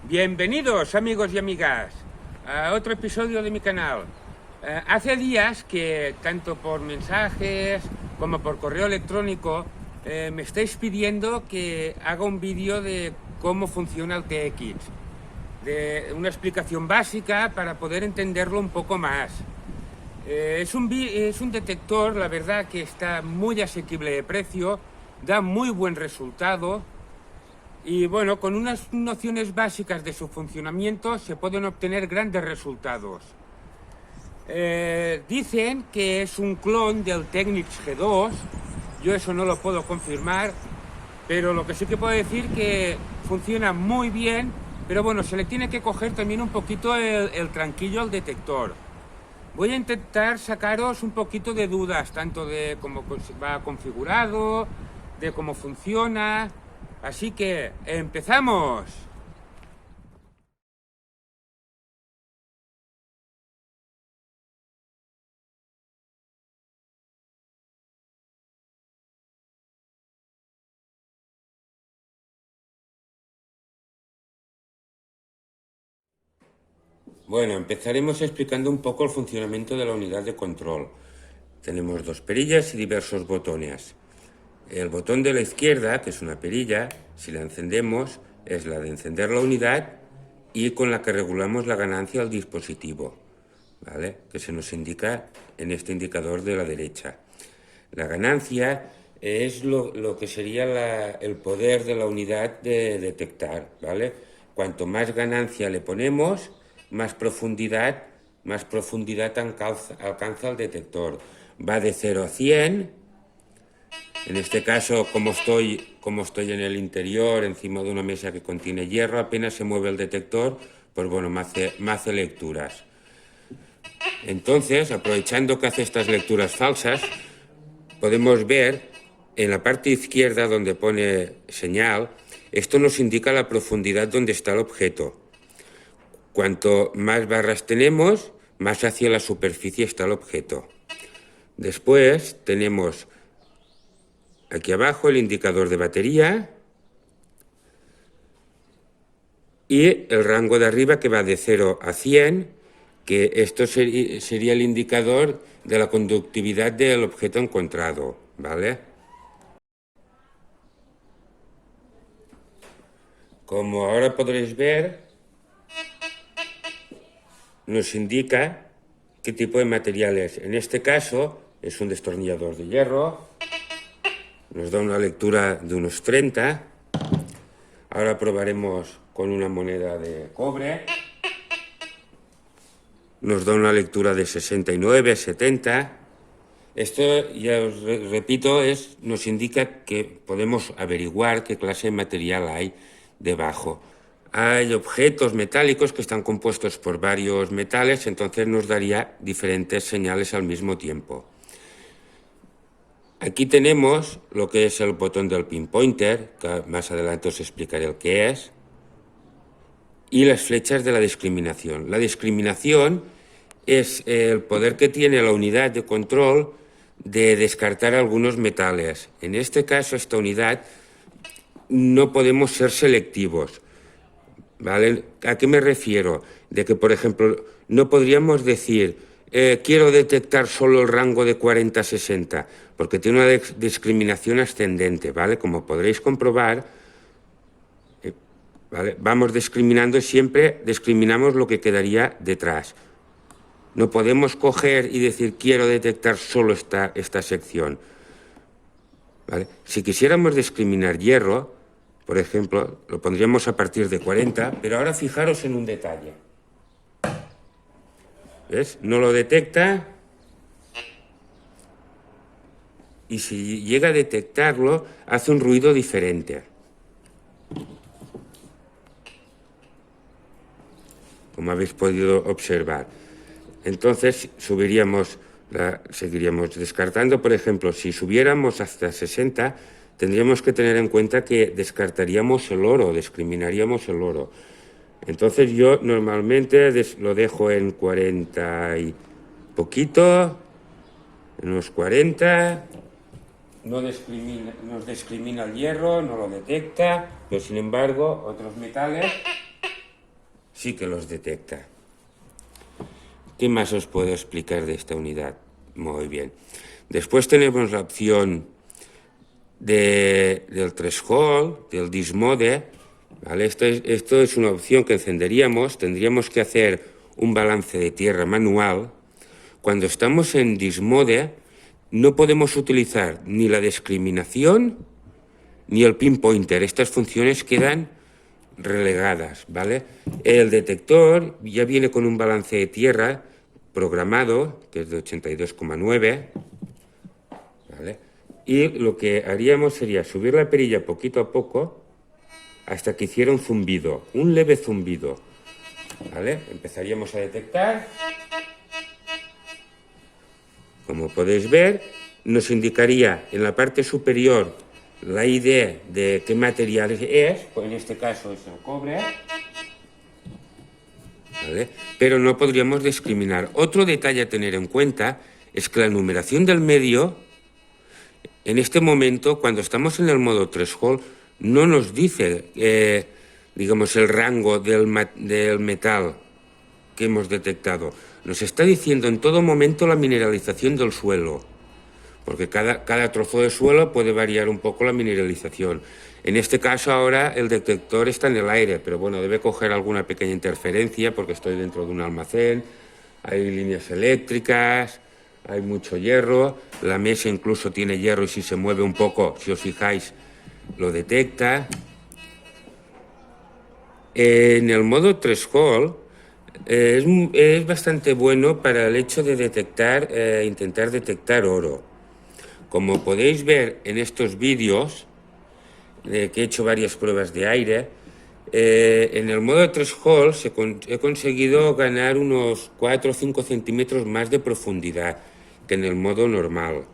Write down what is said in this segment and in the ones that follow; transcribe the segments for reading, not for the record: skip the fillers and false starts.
Bienvenidos amigos y amigas a otro episodio de mi canal. Hace días que tanto por mensajes como por correo electrónico me estáis pidiendo que haga un vídeo de cómo funciona el TX, de una explicación básica para poder entenderlo un poco más. Es un detector, la verdad, que está muy asequible de precio, da muy buen resultado. Y bueno, con unas nociones básicas de su funcionamiento se pueden obtener grandes resultados. Dicen que es un clon del Technics G2, yo eso no lo puedo confirmar, pero lo que sí que puedo decir que funciona muy bien, pero bueno, se le tiene que coger también un poquito el tranquillo al detector. Voy a intentar sacaros un poquito de dudas, tanto de cómo va configurado, de cómo funciona. Así que, ¡empezamos! Bueno, empezaremos explicando un poco el funcionamiento de la unidad de control. Tenemos dos perillas y diversos botones. El botón de la izquierda, que es una perilla, si la encendemos, es la de encender la unidad y con la que regulamos la ganancia del dispositivo, ¿vale? Que se nos indica en este indicador de la derecha. La ganancia es lo que sería el poder de la unidad de detectar, ¿vale? Cuanto más ganancia le ponemos, más profundidad alcanza el detector. Va de 0 a 100. En este caso, como estoy en el interior, encima de una mesa que contiene hierro, apenas se mueve el detector, pues bueno, me hace lecturas. Entonces, aprovechando que hace estas lecturas falsas, podemos ver en la parte izquierda donde pone señal, esto nos indica la profundidad donde está el objeto. Cuanto más barras tenemos, más hacia la superficie está el objeto. Después tenemos aquí abajo el indicador de batería y el rango de arriba que va de 0 a 100, que esto sería el indicador de la conductividad del objeto encontrado, ¿vale? Como ahora podréis ver, nos indica qué tipo de material es. En este caso es un destornillador de hierro, nos da una lectura de unos 30. Ahora probaremos con una moneda de cobre, nos da una lectura de 69, 70. Esto, ya os repito, nos indica que podemos averiguar qué clase de material hay debajo. Hay objetos metálicos que están compuestos por varios metales, entonces nos daría diferentes señales al mismo tiempo. Aquí tenemos lo que es el botón del pinpointer, que más adelante os explicaré el que es, y las flechas de la discriminación. La discriminación es el poder que tiene la unidad de control de descartar algunos metales. En este caso, esta unidad no podemos ser selectivos, ¿vale? ¿A qué me refiero? De que, por ejemplo, no podríamos decir quiero detectar solo el rango de 40 a 60, porque tiene una discriminación ascendente, ¿vale? Como podréis comprobar, ¿vale? Vamos discriminando, siempre discriminamos lo que quedaría detrás. No podemos coger y decir quiero detectar solo esta sección, ¿vale? Si quisiéramos discriminar hierro, por ejemplo, lo pondríamos a partir de 40, pero ahora fijaros en un detalle. ¿Ves? No lo detecta y si llega a detectarlo, hace un ruido diferente. Como habéis podido observar. Entonces seguiríamos descartando. Por ejemplo, si subiéramos hasta 60, tendríamos que tener en cuenta que descartaríamos el oro, discriminaríamos el oro. Entonces yo normalmente lo dejo en 40 y poquito, en unos 40. Nos discrimina el hierro, no lo detecta, pero sin embargo otros metales sí que los detecta. ¿Qué más os puedo explicar de esta unidad? Muy bien. Después tenemos la opción del threshold, del dismode, ¿vale? Esto es una opción que encenderíamos, tendríamos que hacer un balance de tierra manual. Cuando estamos en dismode, no podemos utilizar ni la discriminación ni el pinpointer. Estas funciones quedan relegadas, ¿vale? El detector ya viene con un balance de tierra programado, que es de 82,9, ¿vale? Y lo que haríamos sería subir la perilla poquito a poco hasta que hiciera un zumbido, un leve zumbido, ¿vale? Empezaríamos a detectar. Como podéis ver, nos indicaría en la parte superior la idea de qué material es, pues en este caso es el cobre, ¿vale? Pero no podríamos discriminar. Otro detalle a tener en cuenta es que la numeración del medio, en este momento, cuando estamos en el modo threshold, no nos dice, digamos, el rango del metal que hemos detectado. Nos está diciendo en todo momento la mineralización del suelo, porque cada trozo de suelo puede variar un poco la mineralización. En este caso ahora el detector está en el aire, pero bueno, debe coger alguna pequeña interferencia porque estoy dentro de un almacén, hay líneas eléctricas, hay mucho hierro, la mesa incluso tiene hierro y si se mueve un poco, si os fijáis, lo detecta. En el modo threshold es bastante bueno para el hecho de detectar, intentar detectar oro. Como podéis ver en estos vídeos, que he hecho varias pruebas de aire, en el modo threshold he conseguido ganar unos 4 o 5 centímetros más de profundidad que en el modo normal.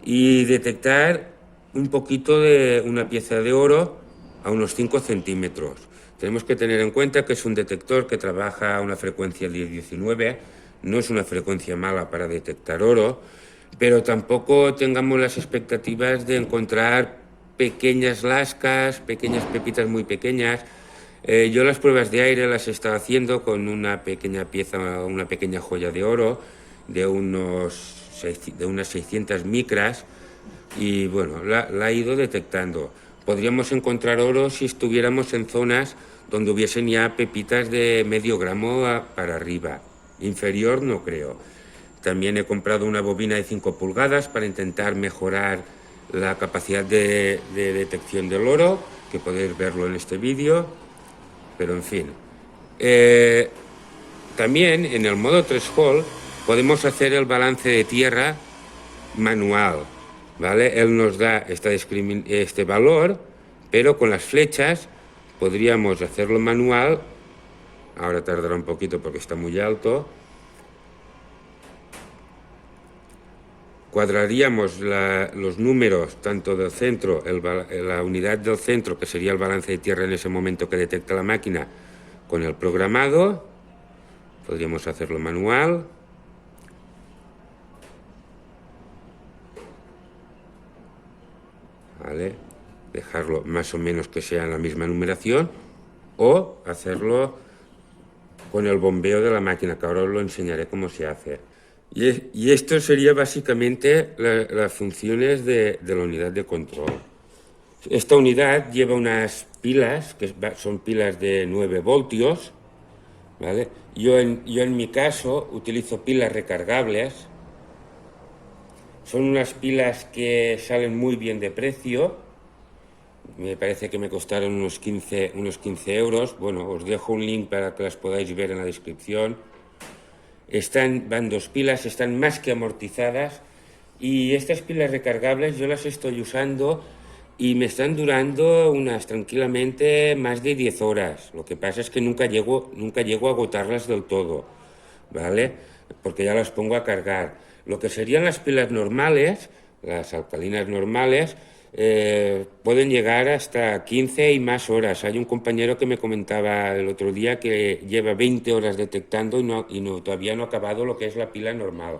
Y detectar un poquito de una pieza de oro a unos 5 centímetros. Tenemos que tener en cuenta que es un detector que trabaja a una frecuencia de 19, no es una frecuencia mala para detectar oro, pero tampoco tengamos las expectativas de encontrar pequeñas lascas, pequeñas pepitas muy pequeñas. Yo las pruebas de aire las he estado haciendo con una pequeña pieza, una pequeña joya de oro de unas 600 micras y bueno, la he ido detectando. Podríamos encontrar oro si estuviéramos en zonas donde hubiesen ya pepitas de medio gramo para arriba. Inferior no creo. También he comprado una bobina de 5 pulgadas para intentar mejorar la capacidad de detección del oro, que podéis verlo en este vídeo, pero en fin. También en el modo threshold podemos hacer el balance de tierra manual, ¿vale? Él nos da este valor, pero con las flechas podríamos hacerlo manual. Ahora tardará un poquito porque está muy alto. Cuadraríamos los números tanto del centro, la unidad del centro, que sería el balance de tierra en ese momento que detecta la máquina, con el programado. Podríamos hacerlo manual. ¿Vale? Dejarlo más o menos que sea en la misma numeración o hacerlo con el bombeo de la máquina, que ahora os lo enseñaré cómo se hace. Y esto sería básicamente las funciones de la unidad de control. Esta unidad lleva unas pilas, que son pilas de 9 voltios, ¿vale? Yo en mi caso utilizo pilas recargables. Son unas pilas que salen muy bien de precio. Me parece que me costaron unos 15 euros. Bueno, os dejo un link para que las podáis ver en la descripción. Van dos pilas, están más que amortizadas. Y estas pilas recargables yo las estoy usando y me están durando tranquilamente más de 10 horas. Lo que pasa es que nunca llego a agotarlas del todo, ¿vale? Porque ya las pongo a cargar. Lo que serían las pilas normales, las alcalinas normales, pueden llegar hasta 15 y más horas. Hay un compañero que me comentaba el otro día que lleva 20 horas detectando y todavía no ha acabado lo que es la pila normal.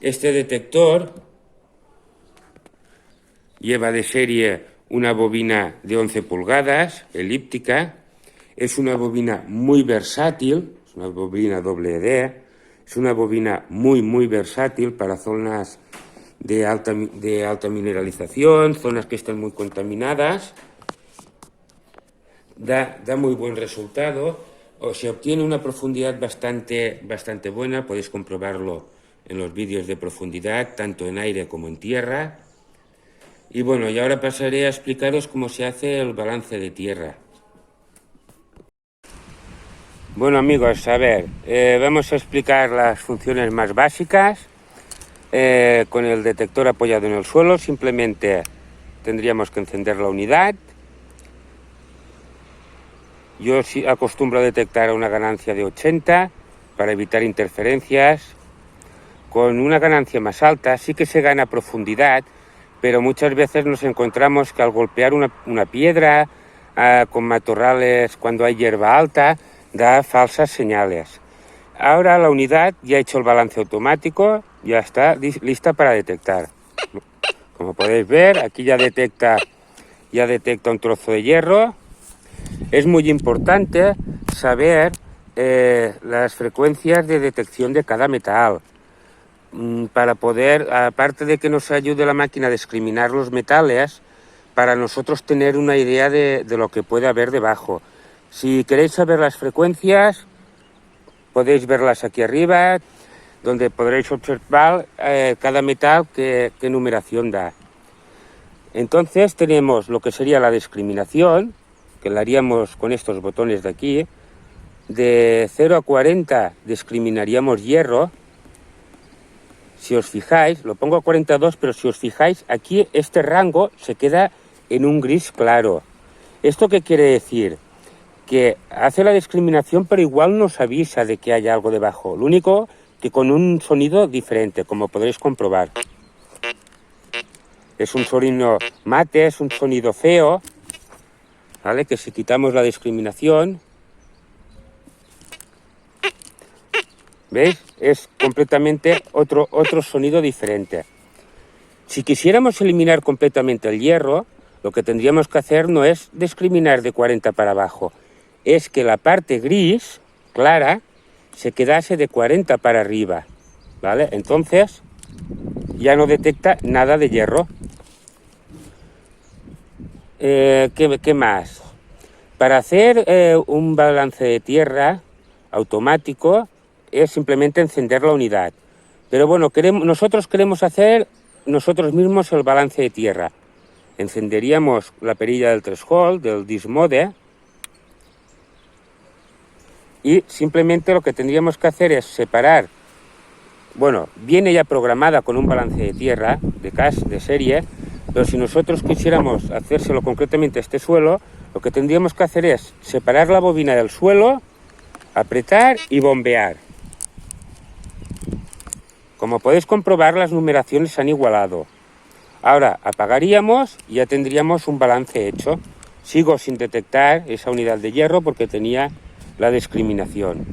Este detector lleva de serie una bobina de 11 pulgadas, elíptica. Es una bobina muy versátil, es una bobina WD, es una bobina muy versátil para zonas de alta mineralización, zonas que estén muy contaminadas. Da muy buen resultado, o se obtiene una profundidad bastante buena, podéis comprobarlo en los vídeos de profundidad, tanto en aire como en tierra. Y bueno, y ahora pasaré a explicaros cómo se hace el balance de tierra. Bueno amigos, a ver, vamos a explicar las funciones más básicas. Con el detector apoyado en el suelo, simplemente tendríamos que encender la unidad. Yo sí acostumbro a detectar una ganancia de 80 para evitar interferencias. Con una ganancia más alta sí que se gana profundidad, pero muchas veces nos encontramos que al golpear una piedra con matorrales cuando hay hierba alta, da falsas señales. Ahora la unidad ya ha hecho el balance automático, ya está lista para detectar. Como podéis ver, aquí ya detecta un trozo de hierro. Es muy importante saber las frecuencias de detección de cada metal para poder, aparte de que nos ayude la máquina a discriminar los metales, para nosotros tener una idea de lo que puede haber debajo. Si queréis saber las frecuencias, podéis verlas aquí arriba, donde podréis observar cada metal qué numeración da. Entonces tenemos lo que sería la discriminación, que la haríamos con estos botones de aquí. De 0 a 40 discriminaríamos hierro. Si os fijáis, lo pongo a 42, pero si os fijáis, aquí este rango se queda en un gris claro. ¿Esto qué quiere decir? Que hace la discriminación, pero igual nos avisa de que hay algo debajo. Lo único que con un sonido diferente, como podréis comprobar. Es un sonido mate, es un sonido feo, ¿vale? Que si quitamos la discriminación, ¿veis? Es completamente otro sonido diferente. Si quisiéramos eliminar completamente el hierro, lo que tendríamos que hacer no es discriminar de 40 para abajo, es que la parte gris, clara, se quedase de 40 para arriba, ¿vale? Entonces ya no detecta nada de hierro. ¿Qué más? Para hacer un balance de tierra automático es simplemente encender la unidad. Pero bueno, nosotros queremos hacer nosotros mismos el balance de tierra. Encenderíamos la perilla del threshold, del Dismode, y simplemente lo que tendríamos que hacer es separar, bueno, viene ya programada con un balance de tierra, de serie, pero si nosotros quisiéramos hacérselo concretamente a este suelo, lo que tendríamos que hacer es separar la bobina del suelo, apretar y bombear. Como podéis comprobar, las numeraciones se han igualado. Ahora apagaríamos y ya tendríamos un balance hecho. Sigo sin detectar esa unidad de hierro porque tenía la discriminación.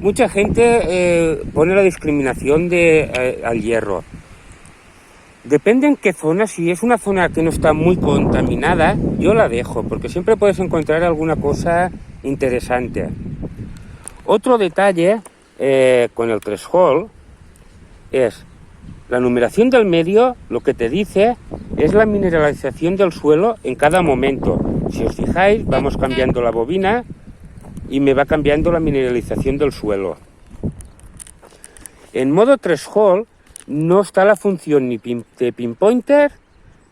Mucha gente pone la discriminación al hierro. Depende en qué zona. Si es una zona que no está muy contaminada, yo la dejo, porque siempre puedes encontrar alguna cosa interesante. Otro detalle con el threshold es la numeración del medio. Lo que te dice es la mineralización del suelo en cada momento. Si os fijáis, vamos cambiando la bobina y me va cambiando la mineralización del suelo. En modo threshold no está la función ni de pinpointer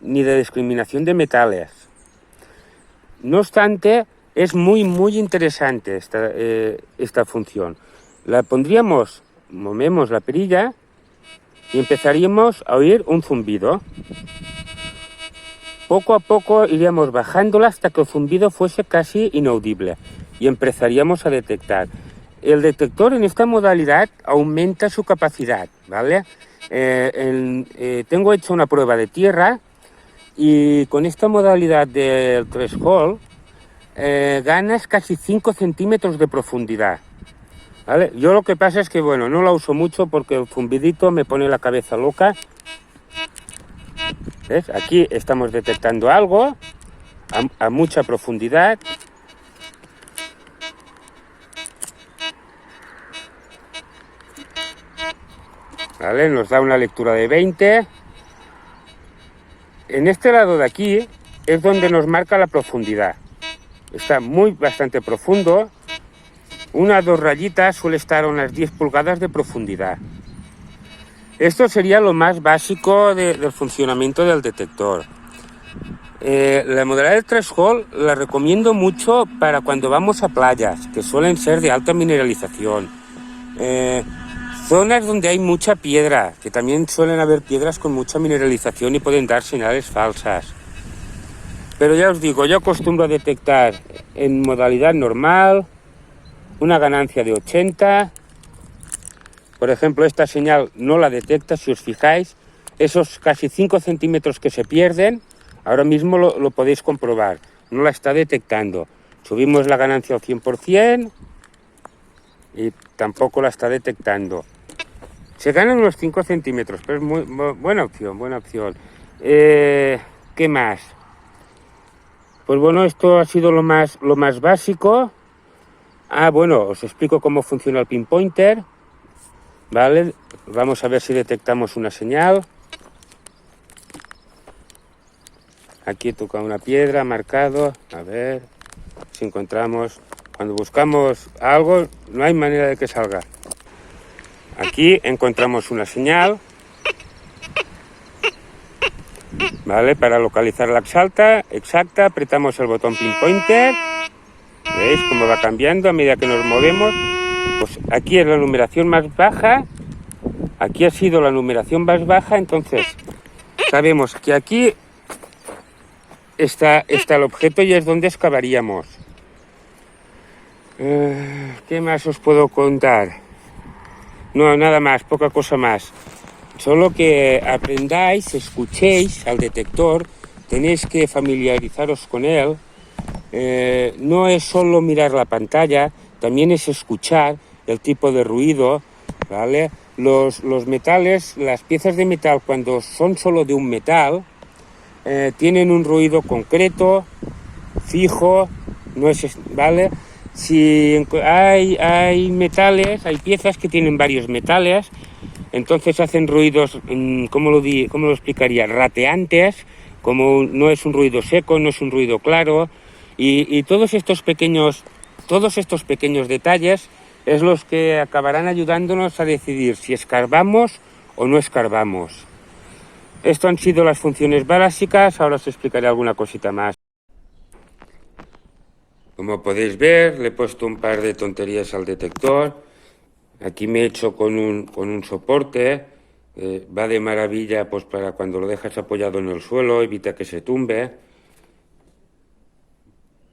ni de discriminación de metales. No obstante, es muy interesante esta función. La pondríamos, movemos la perilla y empezaríamos a oír un zumbido. Poco a poco iríamos bajándola hasta que el zumbido fuese casi inaudible y empezaríamos a detectar. El detector en esta modalidad aumenta su capacidad, ¿vale? Tengo hecho una prueba de tierra y con esta modalidad del threshold ganas casi 5 centímetros de profundidad, ¿vale? Yo lo que pasa es que, bueno, no la uso mucho porque el zumbidito me pone la cabeza loca. ¿Ves? Aquí estamos detectando algo. a mucha profundidad. ¿Vale? Nos da una lectura de 20. En este lado de aquí es donde nos marca la profundidad. Está bastante profundo. Una o dos rayitas suele estar a unas 10 pulgadas de profundidad. Esto sería lo más básico del funcionamiento del detector. La modalidad de threshold la recomiendo mucho para cuando vamos a playas, que suelen ser de alta mineralización. Zonas donde hay mucha piedra, que también suelen haber piedras con mucha mineralización y pueden dar señales falsas. Pero ya os digo, yo acostumbro a detectar en modalidad normal una ganancia de 80. Por ejemplo, esta señal no la detecta, si os fijáis. Esos casi 5 centímetros que se pierden, ahora mismo lo podéis comprobar. No la está detectando. Subimos la ganancia al 100% y tampoco la está detectando. Se ganan unos 5 centímetros, pero es muy buena opción, buena opción. ¿Qué más? Pues bueno, esto ha sido lo más básico. Bueno, os explico cómo funciona el pinpointer. Vale, vamos a ver si detectamos una señal. Aquí he tocado una piedra, marcado. A ver si encontramos. Cuando buscamos algo, no hay manera de que salga. Aquí encontramos una señal. Vale, para localizar la exacta, apretamos el botón pinpointer. ¿Veis cómo va cambiando a medida que nos movemos? Pues aquí es la numeración más baja. Aquí ha sido la numeración más baja, entonces sabemos que aquí está el objeto y es donde excavaríamos. ¿Qué más os puedo contar? No, nada más, poca cosa más. Solo que aprendáis, escuchéis al detector, tenéis que familiarizaros con él. No es solo mirar la pantalla, también es escuchar el tipo de ruido, ¿vale? Los metales, las piezas de metal, cuando son solo de un metal, tienen un ruido concreto, fijo, no es, ¿vale? Si hay metales, hay piezas que tienen varios metales, entonces hacen ruidos, ¿cómo lo explicaría? Rateantes, como no es un ruido seco, no es un ruido claro, y todos estos pequeños detalles es los que acabarán ayudándonos a decidir si escarbamos o no escarbamos. Esto han sido las funciones básicas, ahora os explicaré alguna cosita más. Como podéis ver, le he puesto un par de tonterías al detector. Aquí me he hecho con un soporte. Va de maravilla pues para cuando lo dejas apoyado en el suelo, evita que se tumbe.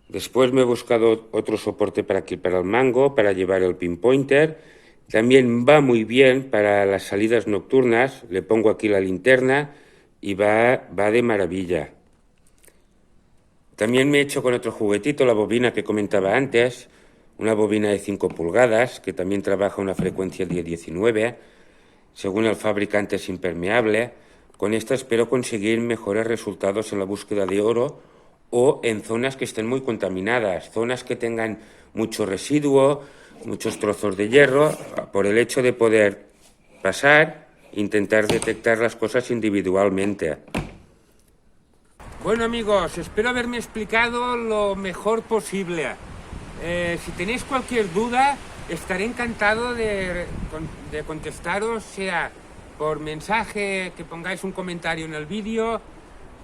Después me he buscado otro soporte para el mango, para llevar el pinpointer. También va muy bien para las salidas nocturnas. Le pongo aquí la linterna y va de maravilla. También me he hecho con otro juguetito, la bobina que comentaba antes, una bobina de 5 pulgadas, que también trabaja a una frecuencia de 19, según el fabricante es impermeable. Con esta espero conseguir mejores resultados en la búsqueda de oro o en zonas que estén muy contaminadas, zonas que tengan mucho residuo, muchos trozos de hierro, por el hecho de poder pasar, intentar detectar las cosas individualmente. Bueno amigos, espero haberme explicado lo mejor posible. Si tenéis cualquier duda, estaré encantado de contestaros, sea por mensaje, que pongáis un comentario en el vídeo,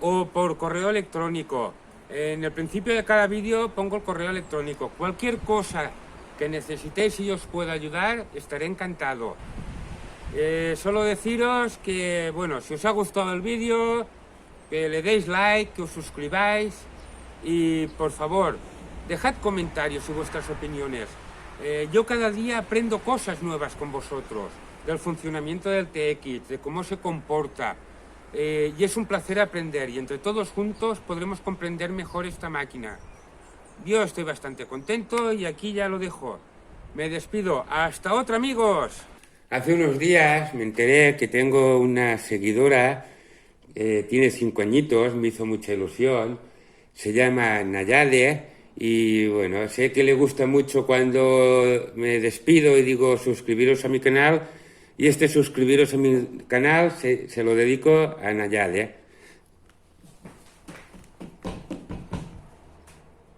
o por correo electrónico. En el principio de cada vídeo pongo el correo electrónico. Cualquier cosa que necesitéis y os pueda ayudar, estaré encantado. Solo deciros que, bueno, si os ha gustado el vídeo, que le deis like, que os suscribáis y, por favor, dejad comentarios y vuestras opiniones. Yo cada día aprendo cosas nuevas con vosotros, del funcionamiento del TX, de cómo se comporta. Y es un placer aprender y entre todos juntos podremos comprender mejor esta máquina. Yo estoy bastante contento y aquí ya lo dejo. Me despido. ¡Hasta otra, amigos! Hace unos días me enteré que tengo una seguidora, tiene 5 añitos, me hizo mucha ilusión, se llama Nayade y bueno, sé que le gusta mucho cuando me despido y digo suscribiros a mi canal y este suscribiros a mi canal se lo dedico a Nayade.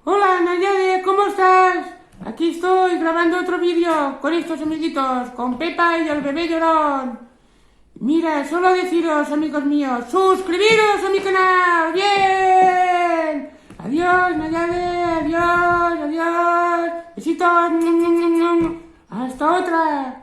Hola Nayade, ¿cómo estás? Aquí estoy grabando otro vídeo con estos amiguitos, con Pepa y el bebé llorón. Mira, solo deciros, amigos míos, suscribiros a mi canal. ¡Bien! Adiós, Nayade, adiós, adiós. Besitos. Hasta otra.